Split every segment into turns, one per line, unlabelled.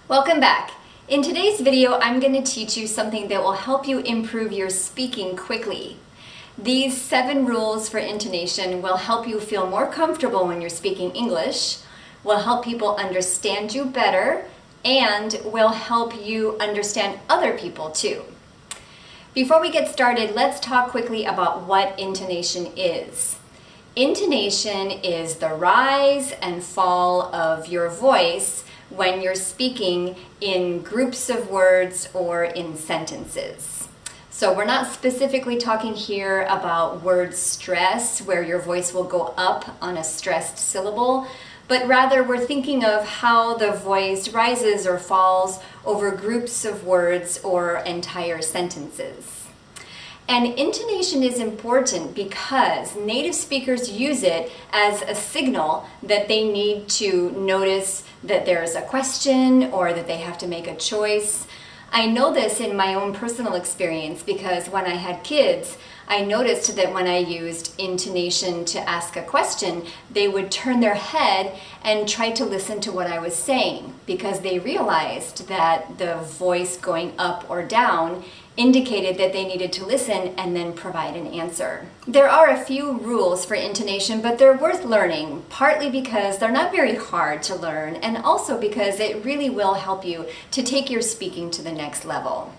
Welcome back. In today's video, I'm going to teach you something that will help you improve your speaking quickly. These 7 rules for intonation will help you feel more comfortable when you're speaking English, will help people understand you better, and will help you understand other people too. Before we get started, let's talk quickly about what intonation is. Intonation is the rise and fall of your voice when you're speaking in groups of words or in sentences. So we're not specifically talking here about word stress, where your voice will go up on a stressed syllable, but rather we're thinking of how the voice rises or falls over groups of words or entire sentences. And intonation is important because native speakers use it as a signal that they need to notice that there's a question or that they have to make a choice. I know this in my own personal experience because when I had kids, I noticed that when I used intonation to ask a question, they would turn their head and try to listen to what I was saying because they realized that the voice going up or down indicated that they needed to listen and then provide an answer. There are a few rules for intonation, but they're worth learning, partly because they're not very hard to learn, and also because it really will help you to take your speaking to the next level.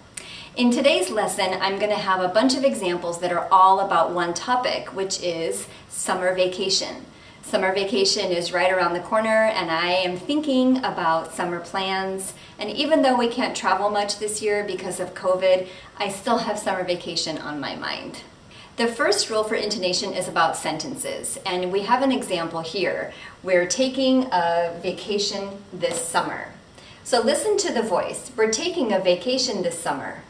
In today's lesson, I'm going to have a bunch of examples that are all about one topic, which is summer vacation. Summer vacation is right around the corner, and I am thinking about summer plans. And even though we can't travel much this year because of COVID, I still have summer vacation on my mind. The first rule for intonation is about sentences, and we have an example here. We're taking a vacation this summer. So listen to the voice. We're taking a vacation this summer.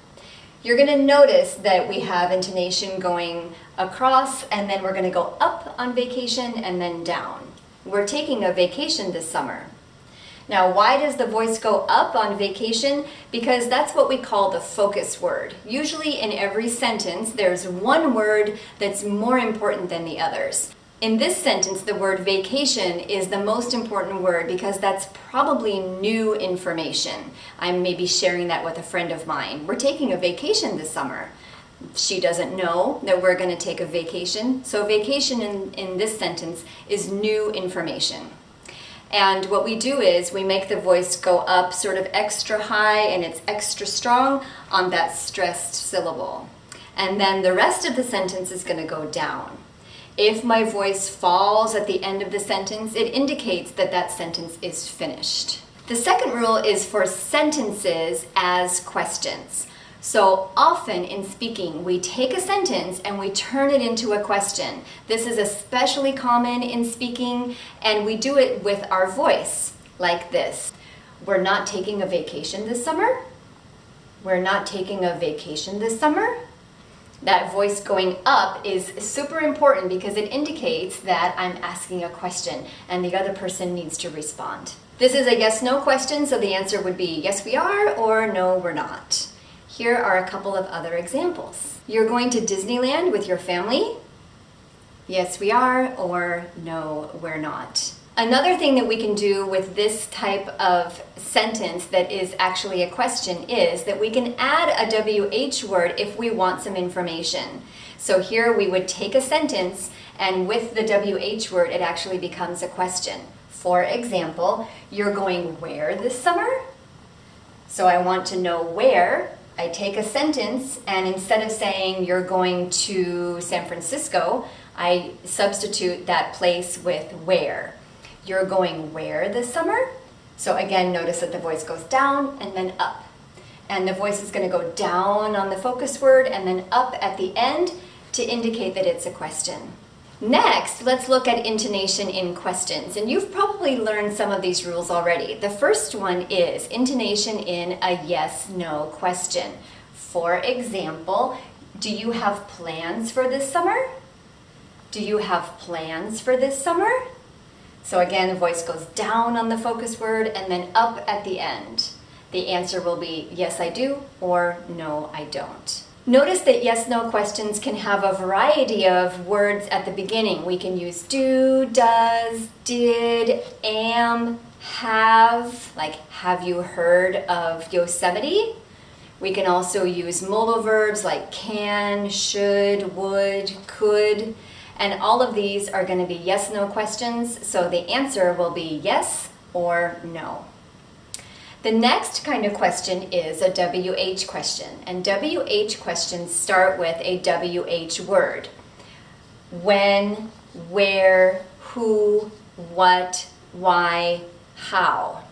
You're going to notice that we have intonation going across, and then we're going to go up on vacation and then down. We're taking a vacation this summer. Now, why does the voice go up on vacation? Because that's what we call the focus word. Usually in every sentence, there's one word that's more important than the others. In this sentence, the word vacation is the most important word because that's probably new information. I'm maybe sharing that with a friend of mine. We're taking a vacation this summer. She doesn't know that we're going to take a vacation. So vacation in this sentence is new information. And what we do is we make the voice go up sort of extra high and it's extra strong on that stressed syllable. And then the rest of the sentence is going to go down. If my voice falls at the end of the sentence, it indicates that that sentence is finished. The second rule is for sentences as questions. So often in speaking, we take a sentence and we turn it into a question. This is especially common in speaking, and we do it with our voice, like this. We're not taking a vacation this summer. We're not taking a vacation this summer. That voice going up is super important because it indicates that I'm asking a question and the other person needs to respond. This is a yes-no question, so the answer would be yes we are or no we're not. Here are a couple of other examples. You're going to Disneyland with your family? Yes we are or no we're not. Another thing that we can do with this type of sentence that is actually a question is that we can add a WH word if we want some information. So here we would take a sentence and with the WH word it actually becomes a question. For example, you're going where this summer? So I want to know where. I take a sentence and instead of saying you're going to San Francisco, I substitute that place with where. You're going where this summer? So again, notice that the voice goes down and then up. And the voice is going to go down on the focus word and then up at the end to indicate that it's a question. Next, let's look at intonation in questions. And you've probably learned some of these rules already. The first one is intonation in a yes-no question. For example, do you have plans for this summer? Do you have plans for this summer? So again, the voice goes down on the focus word and then up at the end. The answer will be yes, I do, or no, I don't. Notice that yes-no questions can have a variety of words at the beginning. We can use do, does, did, am, Have, like have you heard of Yosemite? We can also use modal verbs like can, should, would, could, and all of these are going to be yes/no questions, so the answer will be yes or no. The next kind of question is a WH question, and WH questions start with a WH word. When, where, who, what, why, how.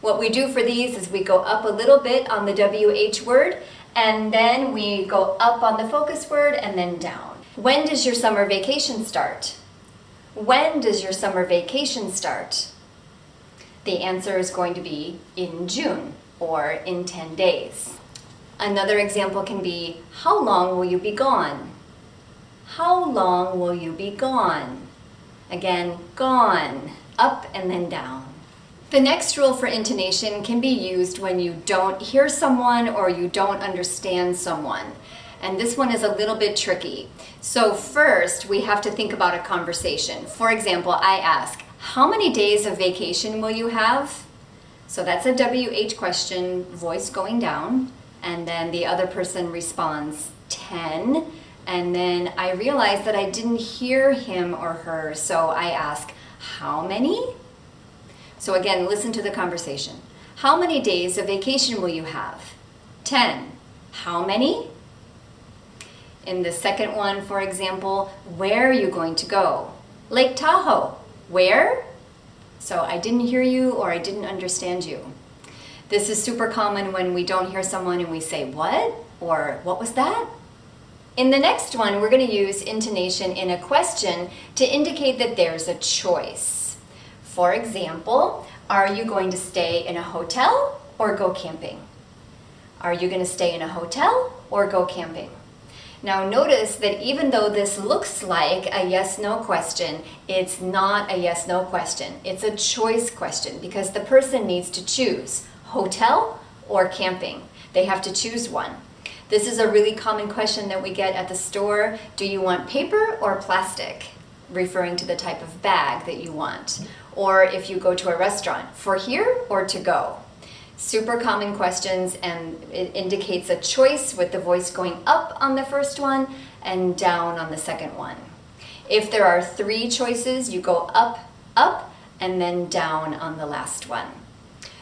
What we do for these is we go up a little bit on the WH word, and then we go up on the focus word and then down. When does your summer vacation start? When does your summer vacation start? The answer is going to be in June or in 10 days. Another example can be, how long will you be gone? How long will you be gone? Again, gone, up and then down. The next rule for intonation can be used when you don't hear someone or you don't understand someone. And this one is a little bit tricky. So first, we have to think about a conversation. For example, I ask, how many days of vacation will you have? So that's a WH question, voice going down. And then the other person responds, 10. And then I realize that I didn't hear him or her, so I ask, how many? So again, listen to the conversation. How many days of vacation will you have? 10. How many? In the second one, for example, where are you going to go? Lake Tahoe. Where? So I didn't hear you or I didn't understand you. This is super common when we don't hear someone and we say, what? Or what was that? In the next one, we're going to use intonation in a question to indicate that there's a choice. For example, are you going to stay in a hotel or go camping? Are you going to stay in a hotel or go camping? Now notice that even though this looks like a yes/no question, it's not a yes/no question. It's a choice question because the person needs to choose hotel or camping. They have to choose one. This is a really common question that we get at the store. Do you want paper or plastic? Referring to the type of bag that you want. Or if you go to a restaurant, for here or to go? Super common questions, and it indicates a choice with the voice going up on the first one and down on the second one. If there are 3 choices, you go up, up, and then down on the last one.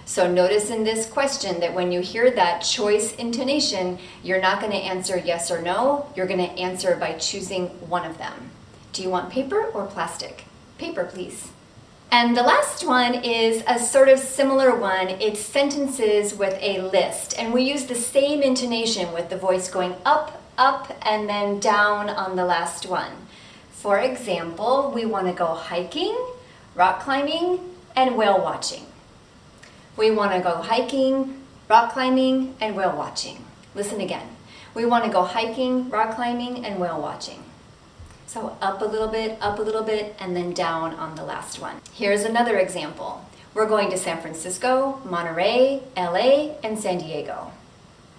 So notice in this question that when you hear that choice intonation, you're not going to answer yes or no, you're going to answer by choosing one of them. Do you want paper or plastic? Paper, please. And the last one is a sort of similar one. It's sentences with a list. And we use the same intonation with the voice going up, up, and then down on the last one. For example, we want to go hiking, rock climbing, and whale watching. We want to go hiking, rock climbing, and whale watching. Listen again. We want to go hiking, rock climbing, and whale watching. So up a little bit, and then down on the last one. Here's another example. We're going to San Francisco, Monterey, LA, and San Diego.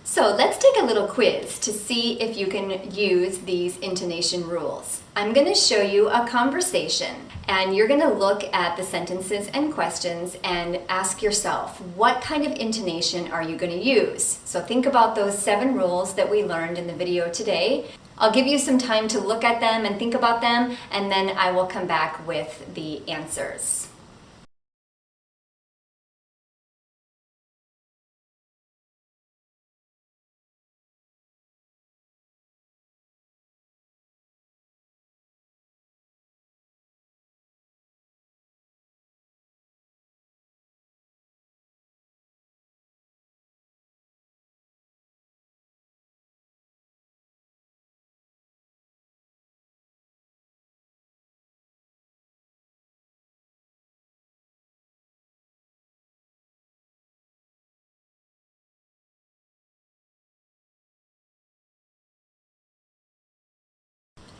So let's take a little quiz to see if you can use these intonation rules. I'm going to show you a conversation, and you're going to look at the sentences and questions and ask yourself, what kind of intonation are you going to use? So think about those 7 rules that we learned in the video today. I'll give you some time to look at them and think about them, and then I will come back with the answers.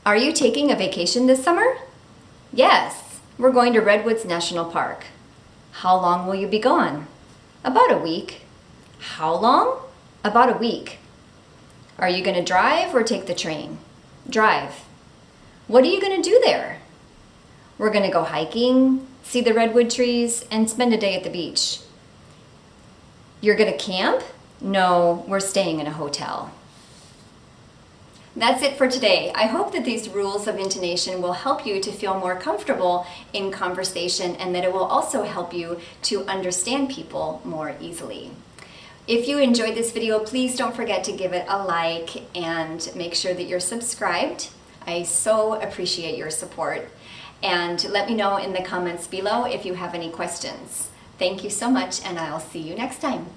Are you taking a vacation this summer? Yes, we're going to Redwoods National Park. How long will you be gone? About a week. How long? About a week. Are you going to drive or take the train? Drive. What are you going to do there? We're going to go hiking, see the redwood trees, and spend a day at the beach. You're gonna camp? No, we're staying in a hotel. That's it for today. I hope that these rules of intonation will help you to feel more comfortable in conversation and that it will also help you to understand people more easily. If you enjoyed this video, please don't forget to give it a like and make sure that you're subscribed. I so appreciate your support. And let me know in the comments below if you have any questions. Thank you so much, and I'll see you next time.